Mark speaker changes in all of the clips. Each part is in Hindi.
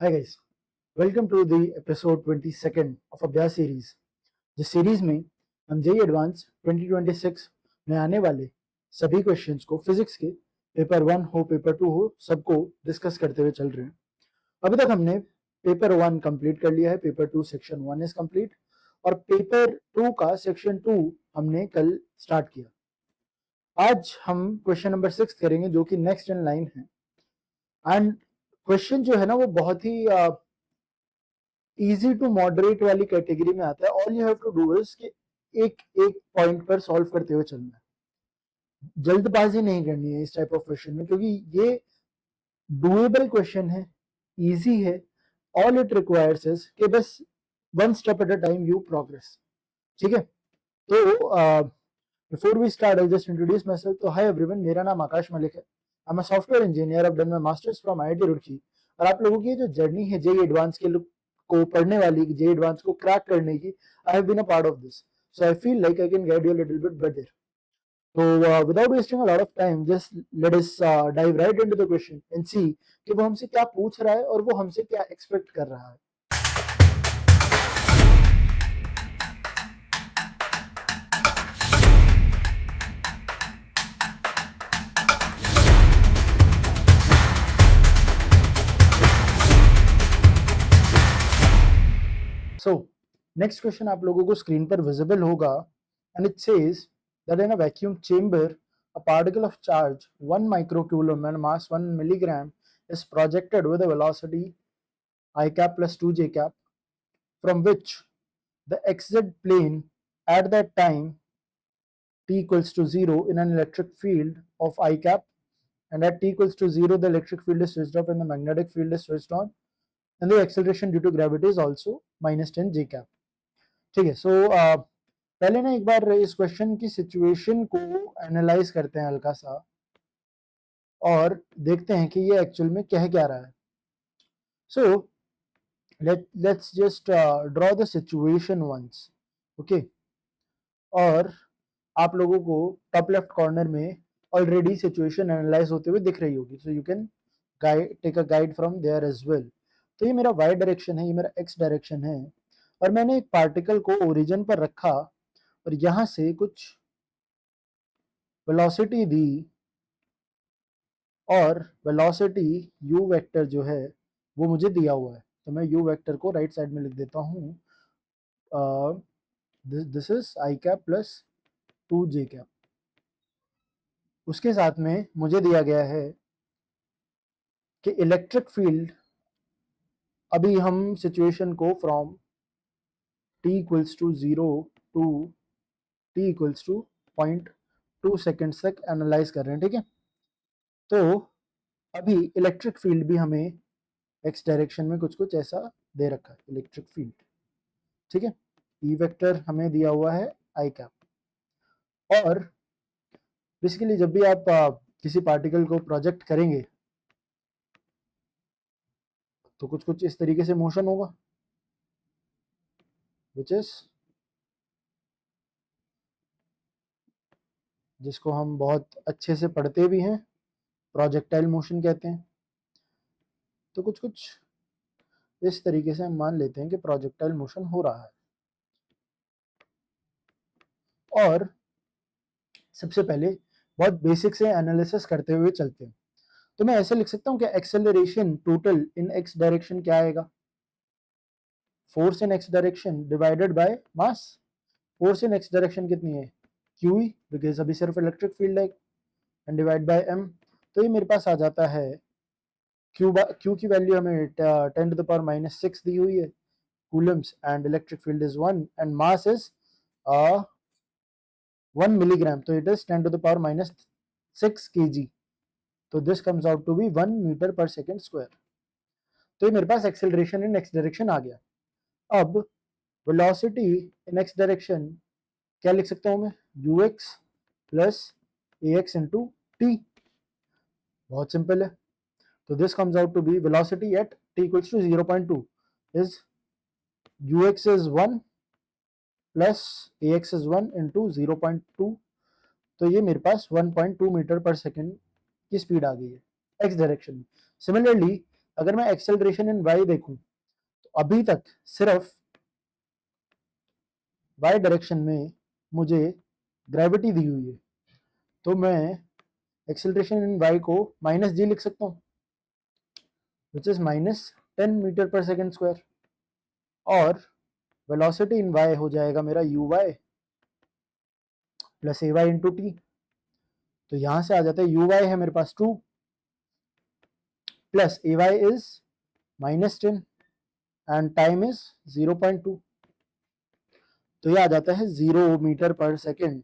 Speaker 1: Hi guys, welcome to the episode 22nd of अभ्यास सीरीज। जिस सीरीज में हम जेई एडवांस 2026 में आने वाले सभी क्वेश्चंस को फिजिक्स के पेपर 1 हो पेपर 2 हो सबको डिस्कस करते हुए चल रहे हैं। अभी तक हमने पेपर 1 कंप्लीट कर लिया है, पेपर 2 सेक्शन 1 इज कंप्लीट और पेपर 2 का सेक्शन 2 हमने कल स्टार्ट किया। आज हम क्वेश्चन नंबर 6 करेंगे जो कि नेक्स्ट इन लाइन है। एंड क्वेश्चन जो है ना वो बहुत ही इजी टू मॉडरेट वाली कैटेगरी में आता है। All you have to do is कि एक एक पॉइंट पर सॉल्व करते हुए चलना है, जल्दबाजी नहीं करनी है इस टाइप ऑफ क्वेश्चन में, क्योंकि ये डूएबल क्वेश्चन है, इजी है। ऑल इट रिक्वायर्स इज कि बस one step at a time you progress. ठीक है, तो before we start I just introduce myself. तो हाय एवरीवन, मेरा नाम आकाश मलिक है। I am a software engineer, I done my masters from IIT Roorkee. और आप लोगों की जो जर्नी है जेई एडवांस के को पढ़ने वाली, जेई एडवांस को क्रैक करने की, I have been a part of this, so I feel like I can guide you a little bit better. तो without wasting a lot of time just let us dive right into the question and see कि वो हमसे क्या पूछ रहा है और वो हमसे क्या एक्सपेक्ट कर रहा है। So, next question आप लोगों को स्क्रीन पर विजिबल होगा and it says that in a vacuum chamber a particle of charge 1 microcoulomb and mass 1 milligram is projected with a velocity I cap plus 2 j cap from which the xz plane at that time t equals to 0 in an electric field of I cap, and at t equals to 0 the electric field is switched off and the magnetic field is switched on, and the acceleration due to gravity is also minus 10 j cap. ठीक है, सो पहले ना एक बार इस क्वेश्चन की सिचुएशन को एनालाइज करते हैं हल्का सा और देखते हैं कि ये एक्चुअल में कह क्या रहा है। So let's just draw the situation once, okay. और आप लोगों को टॉप लेफ्ट कॉर्नर में ऑलरेडी सिचुएशन एनालाइज होते हुए दिख रही होगी, so you can take a guide from there as well. तो ये मेरा वाई डायरेक्शन है, ये मेरा एक्स डायरेक्शन है, और मैंने एक पार्टिकल को ओरिजिन पर रखा और यहाँ से कुछ वेलोसिटी दी, और वेलोसिटी u वेक्टर जो है वो मुझे दिया हुआ है। तो मैं u वेक्टर को राइट साइड में लिख देता हूँ, this is I cap plus 2 J cap. उसके साथ में मुझे दिया गया है कि इलेक्ट्रिक फील्ड, अभी हम सिचुएशन को from t equals to 0 to t equals to 0.2 seconds तक एनालाइज कर रहे हैं, ठीक है। तो अभी इलेक्ट्रिक फील्ड भी हमें एक्स डायरेक्शन में कुछ कुछ ऐसा दे रखा है, इलेक्ट्रिक फील्ड, ठीक है। ई वेक्टर हमें दिया हुआ है आई कैप। और बेसिकली जब भी आप किसी पार्टिकल को प्रोजेक्ट करेंगे तो कुछ कुछ इस तरीके से मोशन होगा, विच इज जिसको हम बहुत अच्छे से पढ़ते भी हैं, प्रोजेक्टाइल मोशन कहते हैं। तो कुछ कुछ इस तरीके से हम मान लेते हैं कि प्रोजेक्टाइल मोशन हो रहा है। और सबसे पहले बहुत बेसिक से एनालिसिस करते हुए चलते हैं। तो मैं ऐसे लिख सकता हूँ कि एक्सेलरेशन टोटल इन एक्स डायरेक्शन क्या आएगा, force in x direction divided by mass. Force in x direction कितनी है, क्यू ई, बिकॉज अभी सिर्फ इलेक्ट्रिक फील्ड है, एंड डिवाइड बाय एम। तो ये मेरे पास आ जाता है क्यू की वैल्यू हमें 10 टू द पावर माइनस 6 दी हुई है coulombs, and electric field is 1 and mass is 1 milligram, तो it is 10 to the power minus 6 kg। तो this comes out to be 1 metre per second square. तो ये मेरे पास एक्सेलरेशन इन एक्स डायरेक्शन आ गया। अब वेलोसिटी इन एक्स डायरेक्शन क्या लिख सकता हूँ मैं, u x plus a x into t. बहुत सिंपल है। तो this comes out to be velocity at t equals to 0.2 is u x is 1 plus a x is 1 into 0.2। तो ये मेरे पास 1.2 मीटर पर सेकेंड की स्पीड आ गई है एक्स डायरेक्शन में। सिमिलरली अगर मैं एक्सेलरेशन इन y देखूं तो अभी तक सिर्फ y डायरेक्शन में मुझे ग्रेविटी दी हुई है, तो मैं एक्सेलरेशन इन y को माइनस जी लिख सकता हूँ, which is -10 metre per second square, और वेलोसिटी इन y हो जाएगा मेरा uy plus ay into T. तो यहां से आ जाता है uy है मेरे पास 2 plus ay is -10 and time is 0.2, तो ये आ जाता है 0 मीटर पर सेकेंड।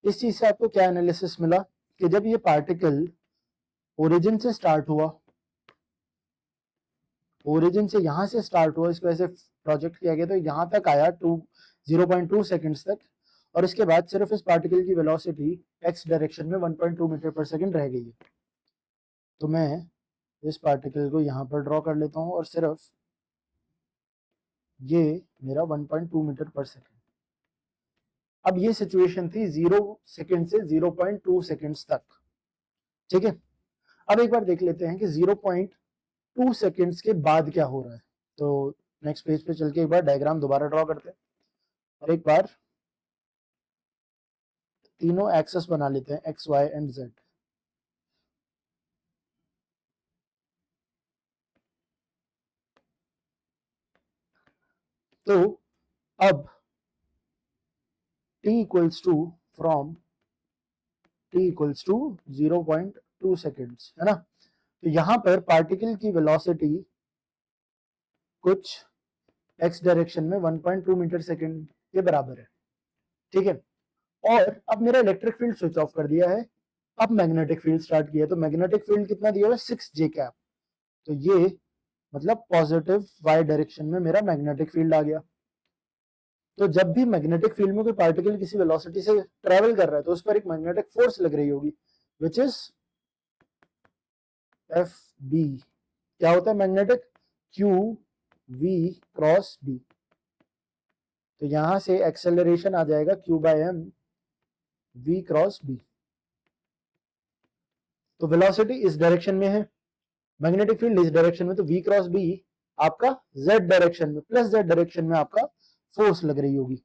Speaker 1: इस चीज से आपको क्या एनालिसिस मिला कि जब ये पार्टिकल ओरिजिन से स्टार्ट हुआ, ओरिजिन से यहां से स्टार्ट हुआ, इसको ऐसे प्रोजेक्ट किया गया तो यहां तक आया 0.2 सेकेंड्स तक, और इसके बाद सिर्फ इस पार्टिकल की वेलोसिटी एक्स डायरेक्शन में 1.2 मीटर पर सेकेंड रह गई है। तो मैं इस पार्टिकल को यहां पर ड्रॉ कर लेता हूं और सिर्फ ये मेरा 1.2 मीटर पर सेकेंड। अब ये सिचुएशन थी 0 सेकेंड से 0.2 सेकेंड्स तक, ठीक है। अब एक बार देख लेते हैं कि 0.2 सेकेंड्स के बाद क्या हो रहा है। तो नेक्स्ट पेज पे चल के एक बार डायग्राम दोबारा ड्रॉ करते हैं और एक बार तीनों एक्सेस बना लेते हैं, एक्स वाई एंड जेड। तो अब t equals to from t equals to 0.2 seconds, है ना। तो यहां पर पार्टिकल की वेलोसिटी कुछ x डायरेक्शन में 1.2 मीटर सेकेंड के बराबर है, ठीक है। और अब मेरा इलेक्ट्रिक फील्ड स्विच ऑफ कर दिया है, अब मैग्नेटिक फील्ड स्टार्ट किया, तो मैग्नेटिक फील्ड कितना दिया हुआ है 6j कैप। तो ये मतलब पॉजिटिव y डायरेक्शन में मेरा मैग्नेटिक फील्ड आ गया। तो जब भी मैग्नेटिक फील्ड में कोई पार्टिकल किसी वेलोसिटी से ट्रेवल कर रहा है तो उस पर एक मैग्नेटिक फोर्स लग रही होगी, विच इज एफ बी। क्या होता है magnetic? Q v cross b. तो यहां से एक्सेलरेशन आ जाएगा q by m v cross b. तो वेलोसिटी इस डायरेक्शन में है, मैग्नेटिक फील्ड इस डायरेक्शन में, तो वी क्रॉस बी आपका जेड डायरेक्शन में, प्लस जेड डायरेक्शन में आपका फोर्स लग रही होगी,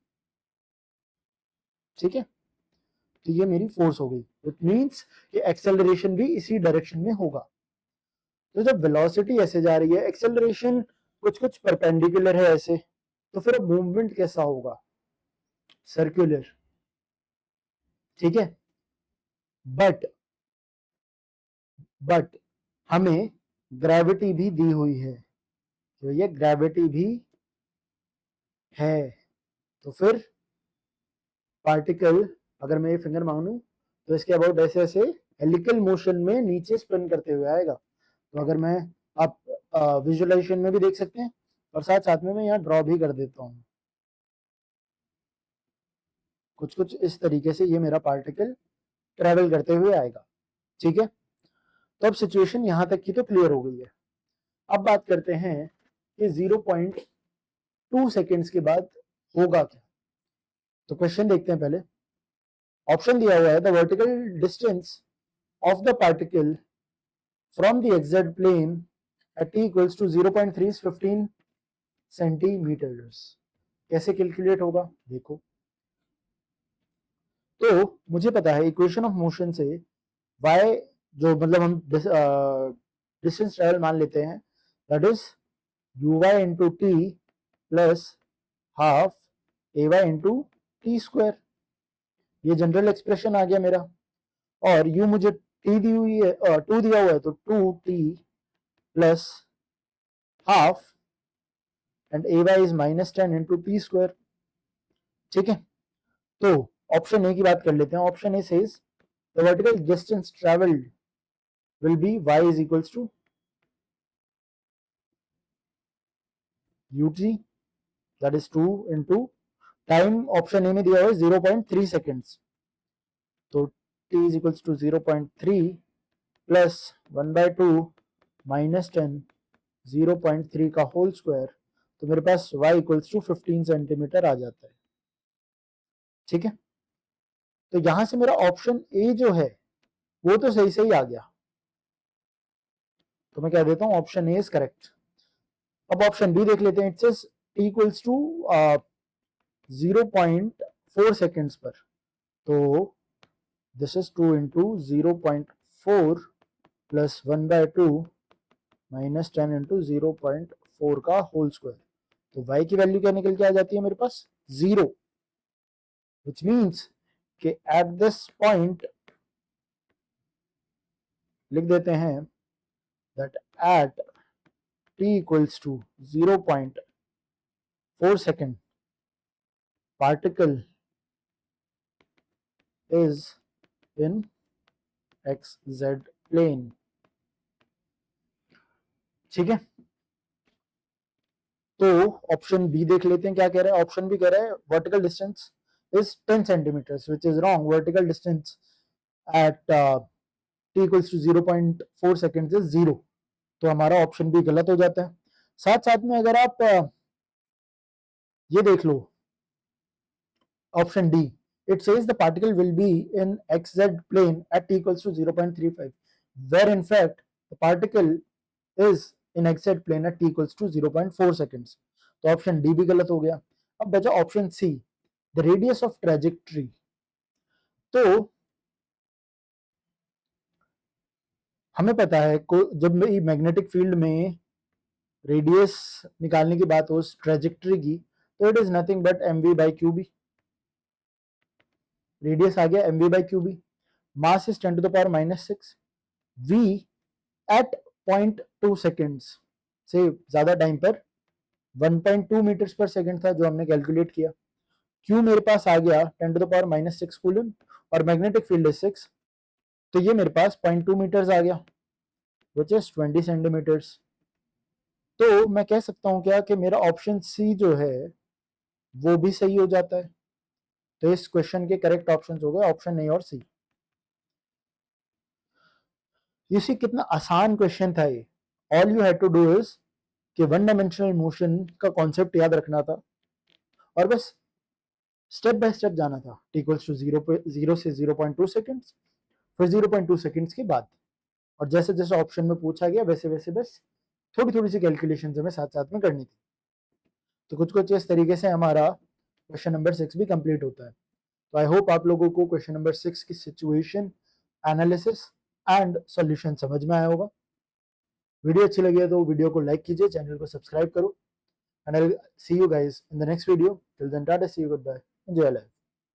Speaker 1: ठीक है। तो ये मेरी फोर्स हो गई, इट मींस कि एक्सेलरेशन भी इसी डायरेक्शन में होगा। तो जब वेलोसिटी ऐसे जा रही है, एक्सेलरेशन कुछ कुछ परपेंडिकुलर है ऐसे, तो फिर मूवमेंट कैसा होगा? सर्कुलर, ठीक है। बट हमें ग्रेविटी भी दी हुई है, तो ये ग्रेविटी भी है, तो फिर पार्टिकल अगर मैं ये फिंगर मांगू तो इसके अबाउट ऐसे ऐसे हेलिकल मोशन में नीचे स्पिन करते हुए आएगा। तो अगर मैं, आप विजुअलाइजेशन में भी देख सकते हैं और साथ साथ में मैं यहाँ ड्रॉ भी कर देता हूँ, कुछ कुछ इस तरीके से ये मेरा पार्टिकल ट्रेवल करते हुए आएगा, ठीक है। तो अब सिचुएशन यहां तक की तो क्लियर हो गई है। अब बात करते हैं कि 0.2 सेकेंड्स के बाद होगा क्या। तो क्वेश्चन देखते हैं पहले। ऑप्शन दिया हुआ है, the vertical distance of the particle from the exact plane at t equals to 0.3 is 15 centimetres. कैसे कैलकुलेट होगा देखो। तो मुझे पता है इक्वेशन ऑफ मोशन से y, जो मतलब हम डिस्टेंस ट्रेवल मान लेते हैं, that is uy into T plus half ay into T square. ये जनरल एक्सप्रेशन आ गया मेरा, और u मुझे t दी हुई है, 2 दिया हुआ है, तो 2t plus half and ay is -10 into T square, ठीक है। तो ऑप्शन ए की बात कर लेते हैं। Option A says the vertical distance travelled will be y is equals to ut, that is 2 into time option A में दिया हुआ है 0.3 सेकेंड्स, तो t is equals to 0.3 plus 1/2 -10 0.3 का होल स्क्वायर, तो मेरे पास y इक्वल्स टू 15 सेंटीमीटर आ जाता है, ठीक है। तो यहां से मेरा ऑप्शन ए जो है वो तो सही सही आ गया, तो मैं कह देता हूं ऑप्शन ए इज करेक्ट। अब ऑप्शन बी देख लेते हैं। It says t equals to 0.4 seconds पर, तो this is 2 into 0.4 plus 1/2 minus 10 into 0.4 का होल स्क्वायर। तो y की वैल्यू क्या निकल के आ जाती है मेरे पास? 0, विच मीन्स कि एट दिस पॉइंट लिख देते हैं that at t equals to 0.4 second particle is in xz plane। ठीक है, तो ऑप्शन बी देख लेते हैं क्या कह रहा है। ऑप्शन बी कह रहा है vertical distance is 10 centimetres, which is wrong. Vertical distance at t equals to 0.4 second is 0, तो हमारा ऑप्शन बी गलत हो जाता है। साथ साथ में अगर आप ये देख लो option D, it says the particle will be in xz plane at t equals to 0.35, where in fact the particle is in xz plane at t equals to 0.4 seconds। तो ऑप्शन डी भी गलत हो गया। अब बचा option c, the radius of trajectory. तो हमें पता है जब मैग्नेटिक फील्ड में रेडियस निकालने की बात हो ट्रेजेक्ट्री की, तो it is nothing but mv by qb। Radius आ गया mv by qb, mass is 10 to the power -6, v at 0.2 seconds से ज्यादा टाइम पर 1.2 मीटर्स पर सेकेंड था जो हमने कैलकुलेट किया। Q मेरे पास आ गया 10 to the power -6 कूलम और मैग्नेटिक फील्ड इज 6, तो ये मेरे पास 0.2 मीटर्स आ गया विच इज 20 सेंटीमीटर्स। तो मैं कह सकता हूं क्या कि मेरा ऑप्शन सी जो है वो भी सही हो जाता है। तो इस क्वेश्चन के करेक्ट ऑप्शन हो गए ऑप्शन ए और सी। यू सी कितना आसान क्वेश्चन था ये। All you had to do is कि वन डायमेंशनल मोशन का कॉन्सेप्ट याद रखना था और बस स्टेप बाय स्टेप जाना था। t इक्वल्स टू 0 से 0.2 सेकेंड्स, फिर 0.2 सेकेंड्स के बाद, और जैसे जैसे ऑप्शन में पूछा गया वैसे वैसे बस थोड़ी थोड़ी सी कैलकुलेशन हमें साथ साथ में करनी थी। तो कुछ कुछ इस तरीके से हमारा क्वेश्चन नंबर 6 भी कंप्लीट होता है। तो आई होप आप लोगों को क्वेश्चन नंबर 6 की सिचुएशन, एनालिसिस एंड सॉल्यूशन समझ में आया होगा। वीडियो अच्छी लगी है तो वीडियो को लाइक कीजिए, चैनल को सब्सक्राइब करो, and I'll see you guys in the next video. Till then, tata, see you, goodbye, enjoy life।